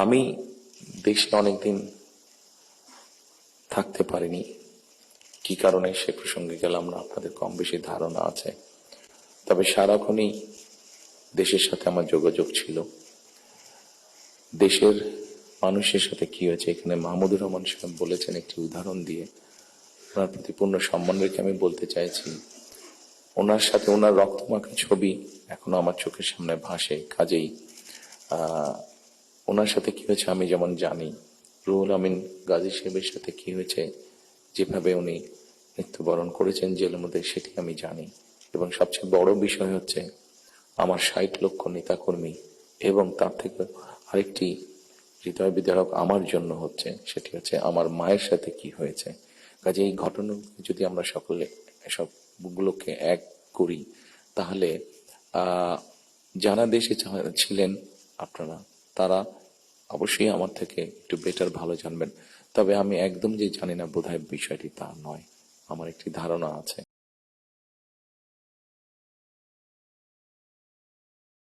আমি দেশে অনেকদিন থাকতে পারিনি, কি কারণে সে প্রসঙ্গে গেলাম না আপনাদের কম বেশি ধারণা আছে। তবে সারাক্ষণই দেশের সাথে আমার যোগাযোগ ছিল। দেশের মানুষের সাথে কি হয়েছে, এখানে মাহমুদুর রহমান সাহেব বলেছেন একটি উদাহরণ দিয়ে, ওনার প্রতি পূর্ণ সম্মান রেখে আমি বলতে চাইছি, ওনার সাথে ওনার রক্তমাখা ছবি এখনো আমার চোখের সামনে ভাসে। কাজেই ওনার সাথে কি হয়েছে আমি যেমন জানি, রুহুল আমিন গাজী সাহেবের সাথে কি হয়েছে, যেভাবে উনি মৃত্যুবরণ করেছেন জেলের মধ্যে, সেটি আমি জানি। এবং সবচেয়ে বড় বিষয় হচ্ছে আমার 60 লক্ষ নেতাকর্মী এবং তার থেকে আরেকটি হৃদয় বিদারক আমার জন্য হচ্ছে, সেটি হচ্ছে আমার মায়ের সাথে কি হয়েছে। কাজে এই ঘটনা যদি আমরা সকলে এসবগুলোকে এক করি, তাহলে যারা দেশে ছিলেন আপনারা, তারা অবশ্যই আমার থেকে একটু বেটার ভালো জানবেন। তবে আমি একদম যে জানি না বোধহয় বিষয়টি তা নয়, আমার একটি ধারণা আছে।